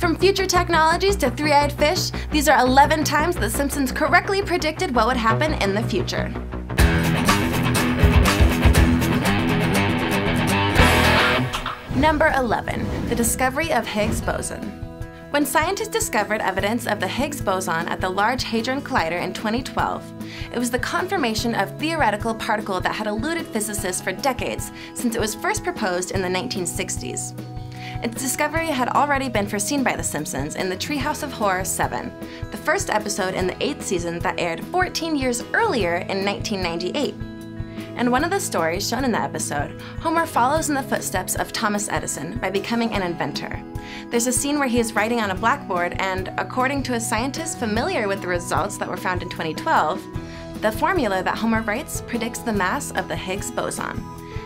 From future technologies to three-eyed fish, these are 11 times The Simpsons correctly predicted what would happen in the future. Number 11. The discovery of Higgs boson. When scientists discovered evidence of the Higgs boson at the Large Hadron Collider in 2012, it was the confirmation of theoretical particle that had eluded physicists for decades since it was first proposed in the 1960s. Its discovery had already been foreseen by The Simpsons in the Treehouse of Horror 7, the first episode in the 8th season that aired 14 years earlier in 1998. In one of the stories shown in the episode, Homer follows in the footsteps of Thomas Edison by becoming an inventor. There's a scene where he is writing on a blackboard and, according to a scientist familiar with the results that were found in 2012, the formula that Homer writes predicts the mass of the Higgs boson.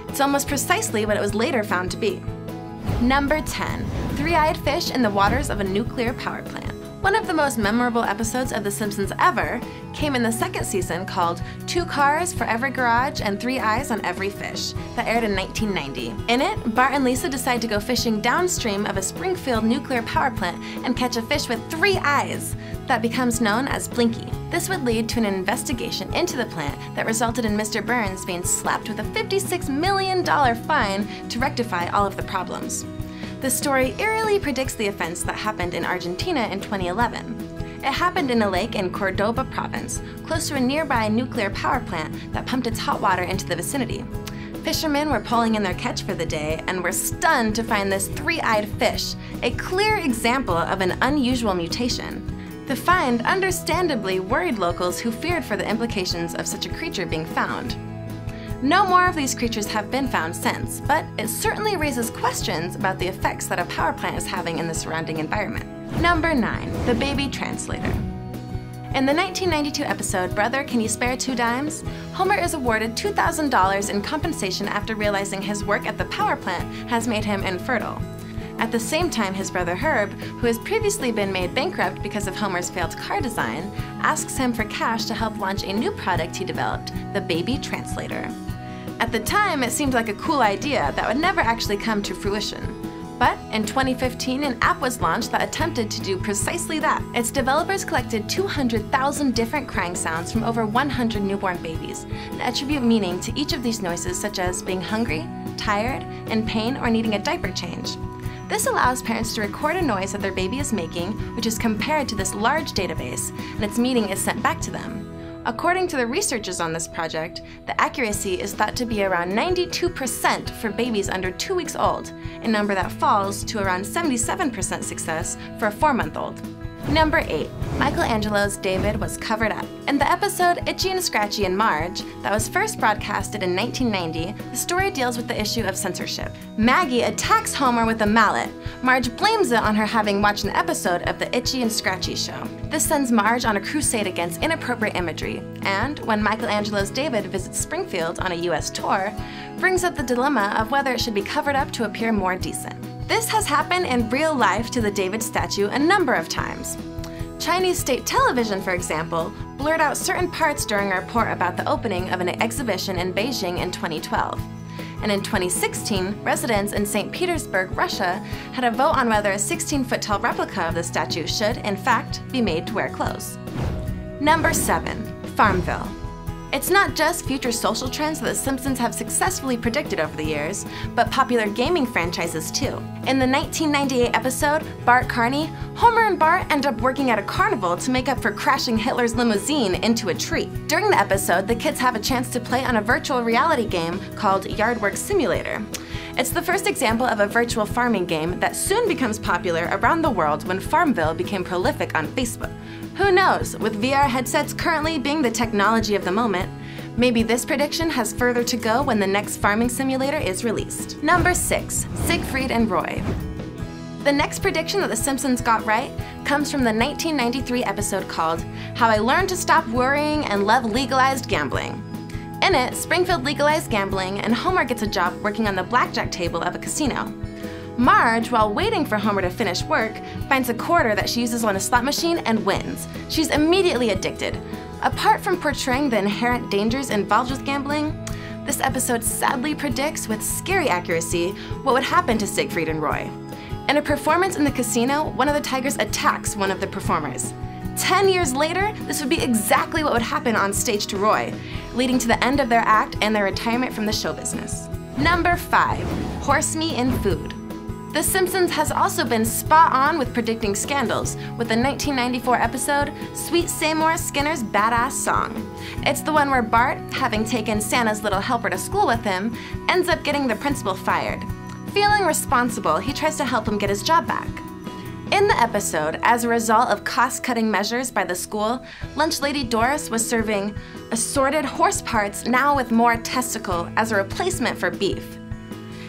It's almost precisely what it was later found to be. Number 10. Three-eyed fish in the waters of a nuclear power plant. One of the most memorable episodes of The Simpsons ever came in the second season called 2 Cars for Every Garage and 3 Eyes on Every Fish that aired in 1990. In it, Bart and Lisa decide to go fishing downstream of a Springfield nuclear power plant and catch a fish with 3 eyes that becomes known as Blinky. This would lead to an investigation into the plant that resulted in Mr. Burns being slapped with a $56 million fine to rectify all of the problems. The story eerily predicts the offense that happened in Argentina in 2011. It happened in a lake in Cordoba province, close to a nearby nuclear power plant that pumped its hot water into the vicinity. Fishermen were pulling in their catch for the day and were stunned to find this 3-eyed fish, a clear example of an unusual mutation. The find understandably worried locals who feared for the implications of such a creature being found. No more of these creatures have been found since, but it certainly raises questions about the effects that a power plant is having in the surrounding environment. Number 9. The Baby Translator. In the 1992 episode, Brother, Can You Spare 2 Dimes?, Homer is awarded $2,000 in compensation after realizing his work at the power plant has made him infertile. At the same time, his brother Herb, who has previously been made bankrupt because of Homer's failed car design, asks him for cash to help launch a new product he developed, the Baby Translator. At the time, it seemed like a cool idea that would never actually come to fruition. But in 2015, an app was launched that attempted to do precisely that. Its developers collected 200,000 different crying sounds from over 100 newborn babies and attribute meaning to each of these noises, such as being hungry, tired, in pain, or needing a diaper change. This allows parents to record a noise that their baby is making, which is compared to this large database, and its meaning is sent back to them. According to the researchers on this project, the accuracy is thought to be around 92% for babies under 2 weeks old, a number that falls to around 77% success for a 4-month-old. Number 8. Michelangelo's David was covered up. In the episode Itchy and Scratchy and Marge, that was first broadcasted in 1990, the story deals with the issue of censorship. Maggie attacks Homer with a mallet. Marge blames it on her having watched an episode of the Itchy and Scratchy show. This sends Marge on a crusade against inappropriate imagery, and when Michelangelo's David visits Springfield on a US tour, brings up the dilemma of whether it should be covered up to appear more decent. This has happened in real life to the David statue a number of times. Chinese state television, for example, blurred out certain parts during a report about the opening of an exhibition in Beijing in 2012. And in 2016, residents in St. Petersburg, Russia, had a vote on whether a 16-foot-tall replica of the statue should, in fact, be made to wear clothes. Number 7. Farmville. It's not just future social trends that The Simpsons have successfully predicted over the years, but popular gaming franchises too. In the 1998 episode, Bart Carney, Homer and Bart end up working at a carnival to make up for crashing Hitler's limousine into a tree. During the episode, the kids have a chance to play on a virtual reality game called Yardwork Simulator. It's the first example of a virtual farming game that soon becomes popular around the world when Farmville became prolific on Facebook. Who knows, with VR headsets currently being the technology of the moment, maybe this prediction has further to go when the next farming simulator is released. Number 6. Siegfried and Roy. The next prediction that The Simpsons got right comes from the 1993 episode called How I Learned to Stop Worrying and Love Legalized Gambling. In it, Springfield legalized gambling and Homer gets a job working on the blackjack table of a casino. Marge, while waiting for Homer to finish work, finds a quarter that she uses on a slot machine and wins. She's immediately addicted. Apart from portraying the inherent dangers involved with gambling, this episode sadly predicts with scary accuracy what would happen to Siegfried and Roy. In a performance in the casino, one of the tigers attacks one of the performers. 10 years later, this would be exactly what would happen on stage to Roy, leading to the end of their act and their retirement from the show business. Number 5. Horse meat in food. The Simpsons has also been spot on with predicting scandals with the 1994 episode Sweet Seymour Skinner's Badass Song. It's the one where Bart, having taken Santa's little helper to school with him, ends up getting the principal fired. Feeling responsible, he tries to help him get his job back. In the episode, as a result of cost-cutting measures by the school, Lunch Lady Doris was serving assorted horse parts, now with more testicle, as a replacement for beef.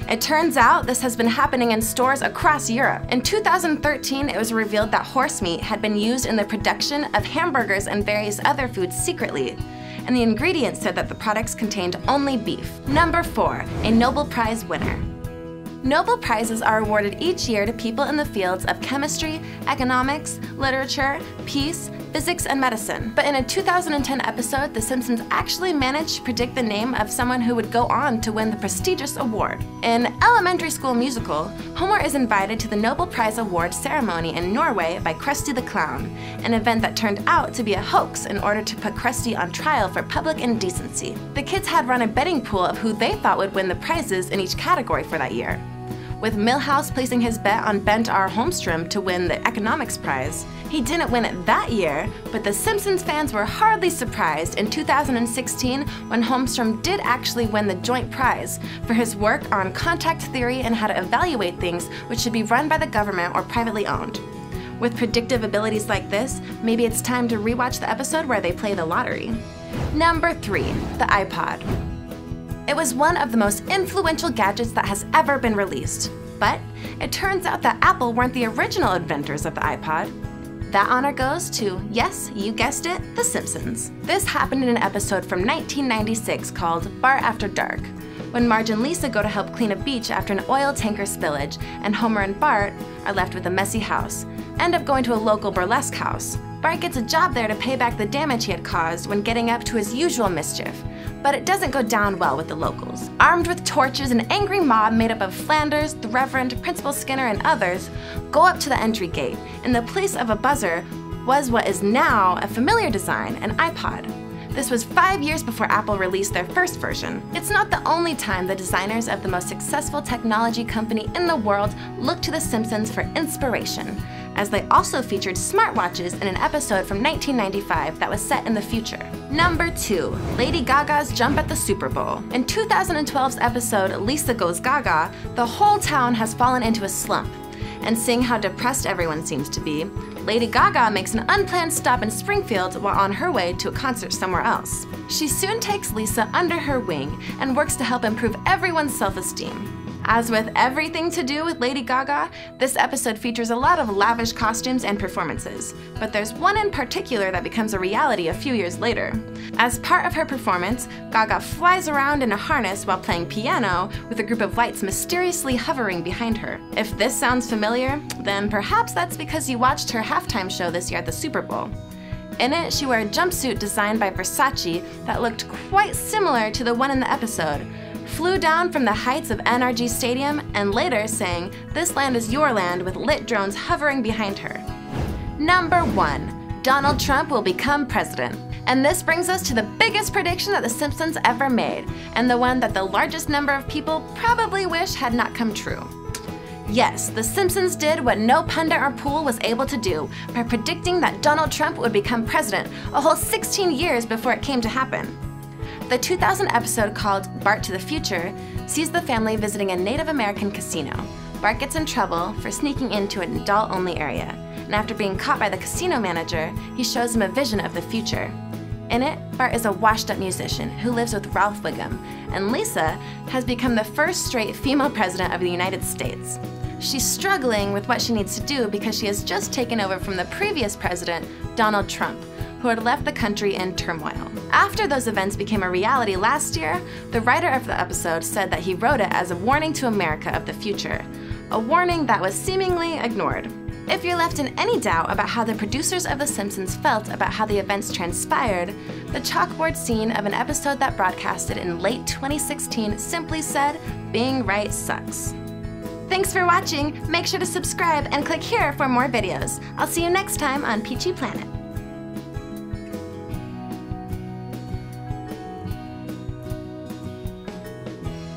It turns out this has been happening in stores across Europe. In 2013, it was revealed that horse meat had been used in the production of hamburgers and various other foods secretly, and the ingredients said that the products contained only beef. Number 4. A Nobel Prize winner. Nobel Prizes are awarded each year to people in the fields of chemistry, economics, literature, peace, physics, and medicine. But in a 2010 episode, The Simpsons actually managed to predict the name of someone who would go on to win the prestigious award. In Elementary School Musical, Homer is invited to the Nobel Prize Award ceremony in Norway by Krusty the Clown, an event that turned out to be a hoax in order to put Krusty on trial for public indecency. The kids had run a betting pool of who they thought would win the prizes in each category for that year, with Milhouse placing his bet on Bent R. Holmstrom to win the economics prize. He didn't win it that year, but the Simpsons fans were hardly surprised in 2016 when Holmstrom did actually win the joint prize for his work on contact theory and how to evaluate things which should be run by the government or privately owned. With predictive abilities like this, maybe it's time to rewatch the episode where they play the lottery. Number 3. The iPod. It was one of the most influential gadgets that has ever been released. But it turns out that Apple weren't the original inventors of the iPod. That honor goes to, yes, you guessed it, The Simpsons. This happened in an episode from 1996 called Bart After Dark, when Marge and Lisa go to help clean a beach after an oil tanker spillage, and Homer and Bart are left with a messy house, end up going to a local burlesque house. Bart gets a job there to pay back the damage he had caused when getting up to his usual mischief, but it doesn't go down well with the locals. Armed with torches, an angry mob made up of Flanders, the Reverend, Principal Skinner, and others go up to the entry gate. In the place of a buzzer was what is now a familiar design, an iPod. This was 5 years before Apple released their first version. It's not the only time the designers of the most successful technology company in the world look to The Simpsons for inspiration, as they also featured smartwatches in an episode from 1995 that was set in the future. Number 2. Lady Gaga's jump at the Super Bowl. In 2012's episode Lisa Goes Gaga, the whole town has fallen into a slump. And seeing how depressed everyone seems to be, Lady Gaga makes an unplanned stop in Springfield while on her way to a concert somewhere else. She soon takes Lisa under her wing and works to help improve everyone's self-esteem. As with everything to do with Lady Gaga, this episode features a lot of lavish costumes and performances, but there's one in particular that becomes a reality a few years later. As part of her performance, Gaga flies around in a harness while playing piano with a group of lights mysteriously hovering behind her. If this sounds familiar, then perhaps that's because you watched her halftime show this year at the Super Bowl. In it, she wore a jumpsuit designed by Versace that looked quite similar to the one in the episode, flew down from the heights of NRG Stadium, and later sang, "This land is your land," with lit drones hovering behind her. Number 1. Donald Trump will become president. And this brings us to the biggest prediction that The Simpsons ever made, and the one that the largest number of people probably wish had not come true. Yes, The Simpsons did what no pundit or pool was able to do by predicting that Donald Trump would become president a whole 16 years before it came to happen. The 2000 episode called Bart to the Future sees the family visiting a Native American casino. Bart gets in trouble for sneaking into an adult-only area, and after being caught by the casino manager, he shows him a vision of the future. In it, Bart is a washed-up musician who lives with Ralph Wiggum, and Lisa has become the first straight female president of the United States. She's struggling with what she needs to do because she has just taken over from the previous president, Donald Trump, who had left the country in turmoil. After those events became a reality last year, the writer of the episode said that he wrote it as a warning to America of the future, a warning that was seemingly ignored. If you're left in any doubt about how the producers of The Simpsons felt about how the events transpired, the chalkboard scene of an episode that broadcasted in late 2016 simply said, "Being right sucks." Thanks for watching. Make sure to subscribe and click here for more videos. I'll see you next time on Peachy Planet.